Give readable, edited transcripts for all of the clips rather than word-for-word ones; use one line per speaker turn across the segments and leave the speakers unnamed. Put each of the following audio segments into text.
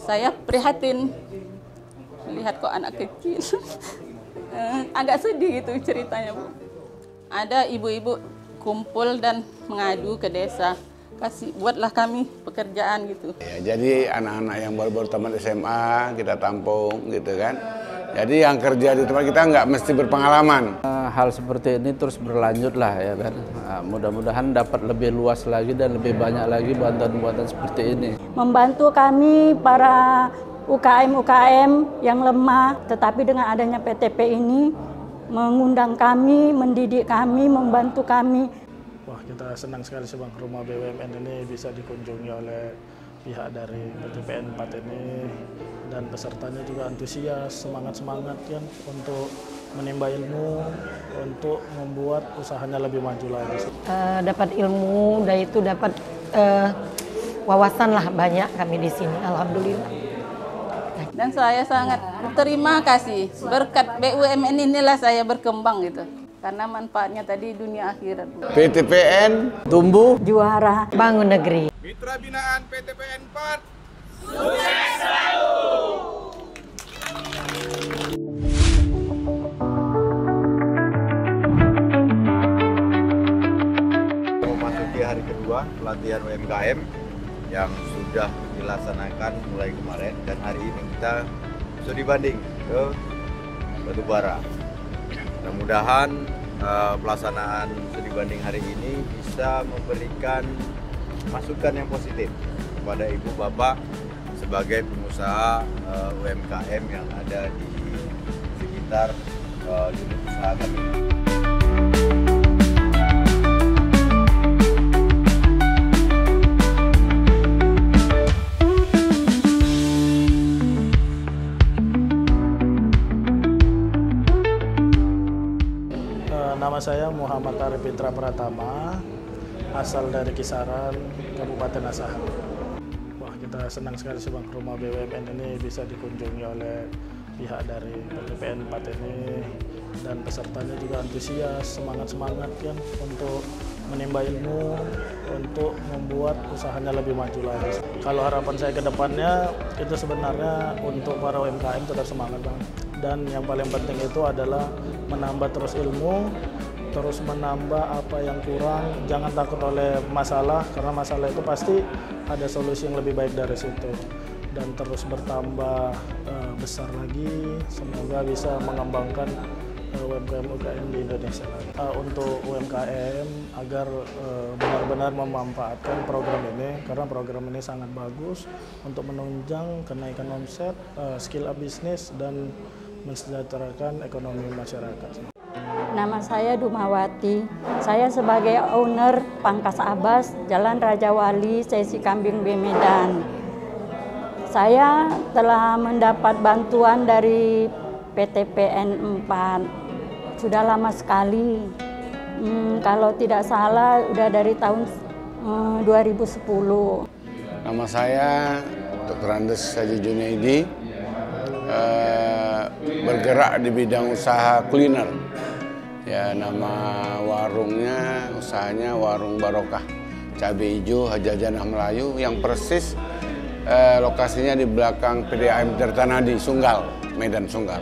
Saya prihatin melihat kok anak kecil. Agak sedih gitu ceritanya, Bu. Ada ibu-ibu kumpul dan mengadu ke desa. Buatlah kami pekerjaan gitu.
Ya, jadi anak-anak yang baru-baru tamat SMA kita tampung gitu kan. Jadi yang kerja di tempat kita nggak mesti berpengalaman.
Hal seperti ini terus berlanjut lah ya kan. Mudah-mudahan dapat lebih luas lagi dan lebih banyak lagi bantuan-bantuan seperti ini.
Membantu kami para UKM-UKM yang lemah, tetapi dengan adanya PTP ini mengundang kami, mendidik kami, membantu kami.
Wah, kita senang sekali sih Bang, rumah BUMN ini bisa dikunjungi oleh pihak dari PTPN 4 ini, dan pesertanya juga antusias, semangat-semangat kan untuk menimba ilmu, untuk membuat usahanya lebih maju lagi.
Dapat ilmu, dan itu dapat wawasan lah banyak kami di sini, alhamdulillah.
Dan saya sangat berterima kasih, berkat BUMN inilah saya berkembang gitu. Karena manfaatnya tadi dunia akhirat.
PTPN
tumbuh
Juara bangun negeri.
Mitra binaan PTPN 4
sukses selalu.
Memasuki hari kedua pelatihan UMKM yang sudah dilaksanakan mulai kemarin, dan hari ini kita studi banding ke Batubara. Mudah-mudahan pelaksanaan studi banding hari ini bisa memberikan masukan yang positif kepada ibu bapak sebagai pengusaha UMKM yang ada di sekitar unit usaha kami.
Nama saya Muhammad Arif Fitra Pratama, asal dari Kisaran, Kabupaten Asahan. Wah, kita senang sekali sih Bang, rumah BUMN ini bisa dikunjungi oleh pihak dari PTPN 4 ini, dan pesertanya juga antusias, semangat-semangat kan untuk menimba ilmu, untuk membuat usahanya lebih maju lagi. Kalau harapan saya ke depannya itu sebenarnya untuk para UMKM tetap semangat Bang. Dan yang paling penting itu adalah menambah terus ilmu, terus menambah apa yang kurang, jangan takut oleh masalah, karena masalah itu pasti ada solusi yang lebih baik dari situ. Dan terus bertambah besar lagi, semoga bisa mengembangkan UMKM di Indonesia. Untuk UMKM agar benar-benar memanfaatkan program ini, karena program ini sangat bagus untuk menunjang kenaikan omset, skill up bisnis, dan mensejahterakan ekonomi masyarakat.
Nama saya Dumawati. Saya sebagai owner Pangkas Abbas, Jalan Raja Wali, Sesi Kambing B Medan. Saya telah mendapat bantuan dari PTPN 4. Sudah lama sekali. Kalau tidak salah, udah dari tahun 2010.
Nama saya Dr. Andes Haji Junaidi, bergerak di bidang usaha kuliner. Ya, nama warungnya, usahanya Warung Barokah Cabai Hijau Jajanah Melayu, yang persis lokasinya di belakang PDAM Tirtanadi, Sunggal, Medan Sunggal.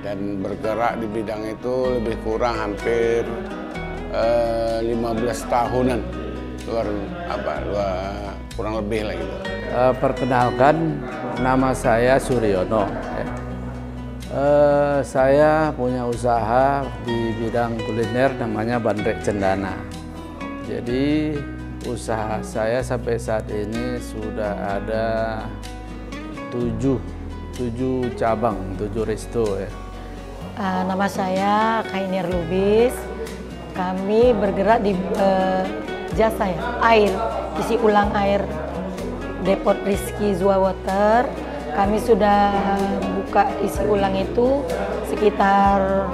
Dan bergerak di bidang itu lebih kurang hampir 15 tahunan, kurang lebih lah gitu.
Perkenalkan, nama saya Suryono. Saya punya usaha di bidang kuliner namanya Bandrek Cendana. Jadi usaha saya sampai saat ini sudah ada 7 cabang, 7 resto ya.
Nama saya Kainir Lubis. Kami bergerak di jasa ya, air, isi ulang air Depot Rizky Zua Water. Kami sudah buka isi ulang itu sekitar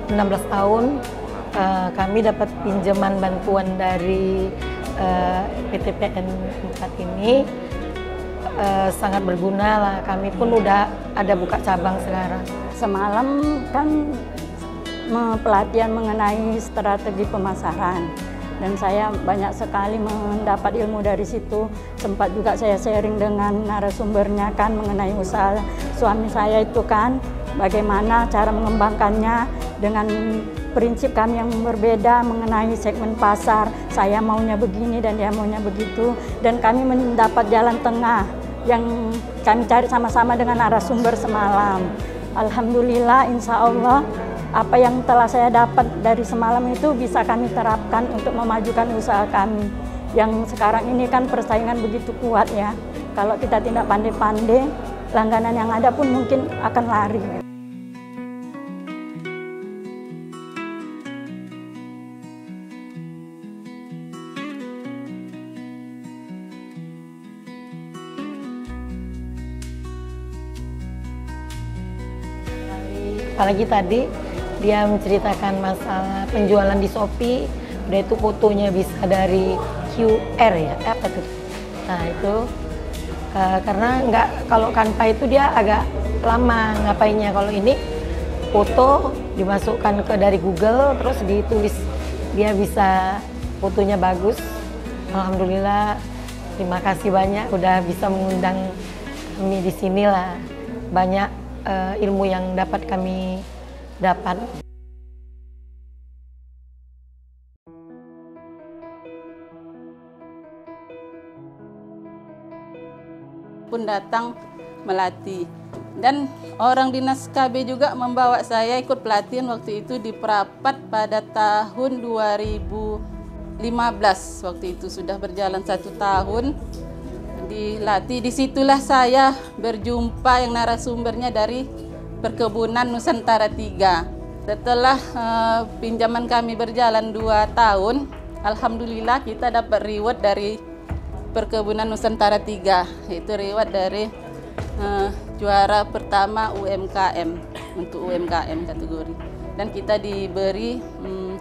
16 tahun. Kami dapat pinjaman bantuan dari PTPN 4 ini. Sangat berguna lah. Kami pun udah ada buka cabang sekarang.
Semalam kan pelatihan mengenai strategi pemasaran. dan saya banyak sekali mendapat ilmu dari situ. Sempat juga saya sharing dengan narasumbernya kan mengenai usaha suami saya itu kan, bagaimana cara mengembangkannya dengan prinsip kami yang berbeda mengenai segmen pasar. Saya maunya begini dan dia maunya begitu, dan kami mendapat jalan tengah yang kami cari sama-sama dengan narasumber semalam. Alhamdulillah, insya Allah apa yang telah saya dapat dari semalam itu bisa kami terapkan untuk memajukan usaha kami. Yang sekarang ini kan persaingan begitu kuat ya. Kalau kita tidak pandai-pandai, langganan yang ada pun mungkin akan lari.
Apalagi tadi dia menceritakan masalah penjualan di Shopee, udah itu fotonya bisa dari QR ya, apa tuh? Nah itu karena kalau Canva itu dia agak lama ngapainnya, kalau ini foto dimasukkan dari Google terus ditulis, dia bisa fotonya bagus. Alhamdulillah, terima kasih banyak udah bisa mengundang kami di sini lah, banyak ilmu yang dapat kami dapat.
Pun datang melatih, dan orang dinas KB juga membawa saya ikut pelatihan waktu itu di Prapat pada tahun 2015. Waktu itu sudah berjalan 1 tahun dilatih. Disitulah saya berjumpa yang narasumbernya dari Perkebunan Nusantara 3. Setelah pinjaman kami berjalan 2 tahun, alhamdulillah kita dapat reward dari Perkebunan Nusantara 3. Itu reward dari juara pertama UMKM, untuk UMKM kategori. Dan kita diberi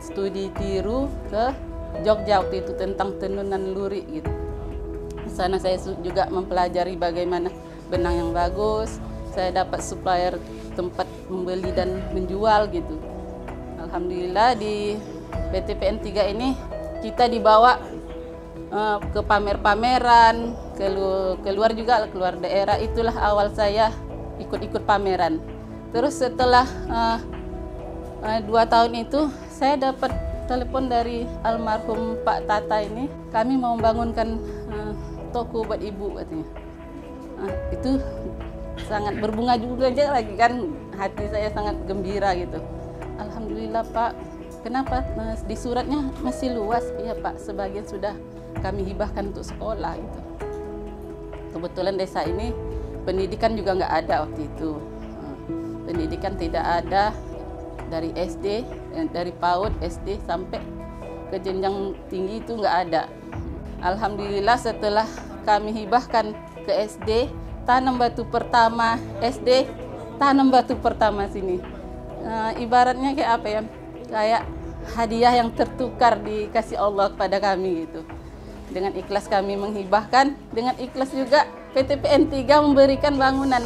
studi tiru ke Jogja waktu itu tentang tenunan lurik gitu. Di sana saya juga mempelajari bagaimana benang yang bagus. Saya dapat supplier tempat membeli dan menjual gitu. Alhamdulillah di PTPN 3 ini kita dibawa ke pamer-pameran, keluar juga, keluar daerah. Itulah awal saya ikut-ikut pameran. Terus setelah 2 tahun itu saya dapat telepon dari almarhum Pak Tata ini, kami mau membangunkan toko buat ibu katanya. Itu sangat berbunga juga aja lagi kan, hati saya sangat gembira gitu. Alhamdulillah Pak, kenapa di suratnya masih luas? Iya Pak, sebagian sudah kami hibahkan untuk sekolah gitu. Kebetulan desa ini pendidikan juga nggak ada waktu itu. Pendidikan tidak ada dari SD, dari PAUD, SD sampai ke jenjang tinggi itu nggak ada. Alhamdulillah setelah kami hibahkan ke SD, tanam batu pertama SD, tanam batu pertama sini. Ibaratnya kayak apa ya? Kayak hadiah yang tertukar dikasih Allah kepada kami gitu. Dengan ikhlas kami menghibahkan, dengan ikhlas juga PTPN 3 memberikan bangunan.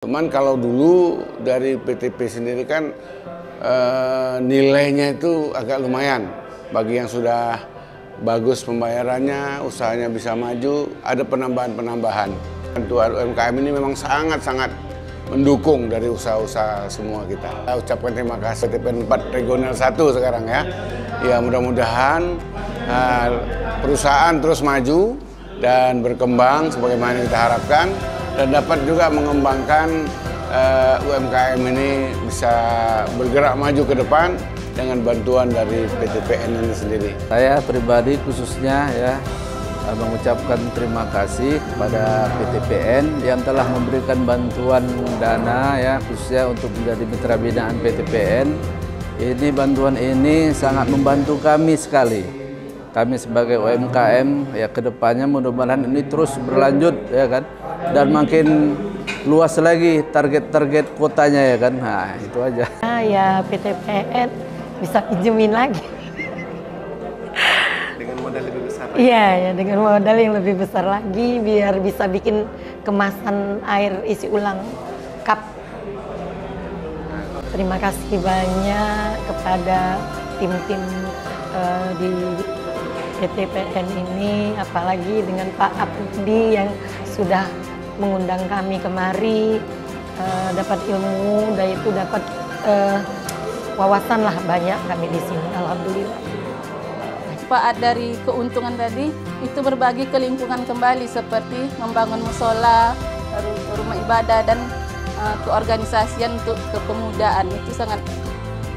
Cuman kalau dulu dari PTP sendiri kan nilainya itu agak lumayan. Bagi yang sudah bagus pembayarannya, usahanya bisa maju, ada penambahan-penambahan. Bantuan UMKM ini memang sangat-sangat mendukung dari usaha-usaha semua kita. Saya ucapkan terima kasih PTPN 4 Regional 1 sekarang ya. Ya mudah-mudahan perusahaan terus maju dan berkembang sebagaimana kita harapkan, dan dapat juga mengembangkan UMKM ini bisa bergerak maju ke depan dengan bantuan dari PTPN ini sendiri.
Saya pribadi khususnya ya mengucapkan terima kasih kepada PTPN yang telah memberikan bantuan dana ya khususnya untuk menjadi mitra binaan PTPN. Ini bantuan ini sangat membantu kami sekali. Kami sebagai UMKM ya kedepannya mudah-mudahan ini terus berlanjut ya kan, dan makin luas lagi target-target kotanya ya kan. Nah itu aja.
Ya PTPN bisa pinjemin lagi.
Dengan modal lebih besar.
Iya ya, dengan modal yang lebih besar lagi biar bisa bikin kemasan air isi ulang cup. terima kasih banyak kepada tim-tim di PTPN ini, apalagi dengan Pak Abdi yang sudah mengundang kami kemari, dapat ilmu, dan itu dapat wawasan lah banyak kami di sini, alhamdulillah.
Manfaat dari keuntungan tadi itu berbagi ke lingkungan kembali seperti membangun musola, rumah ibadah dan keorganisasian untuk kepemudaan itu sangat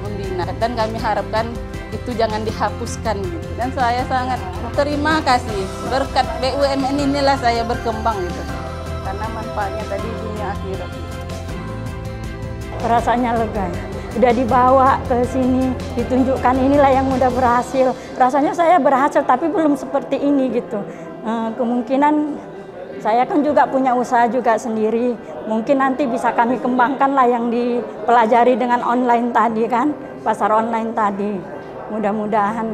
membina dan kami harapkan itu jangan dihapuskan gitu. Dan saya sangat terima kasih berkat BUMN inilah saya berkembang gitu karena manfaatnya tadi dunia akhirat.
Rasanya lega, udah dibawa ke sini, ditunjukkan inilah yang udah berhasil. Rasanya saya berhasil tapi belum seperti ini gitu. Kemungkinan saya kan juga punya usaha juga sendiri. Mungkin nanti bisa kami kembangkan lah yang dipelajari dengan online tadi kan, pasar online tadi. Mudah-mudahan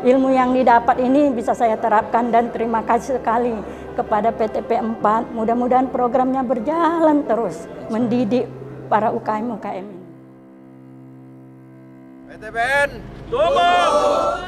ilmu yang didapat ini bisa saya terapkan dan terima kasih sekali kepada PTP 4. Mudah-mudahan programnya berjalan terus mendidik para UKM-UKM ini.
PTPN tumbuh.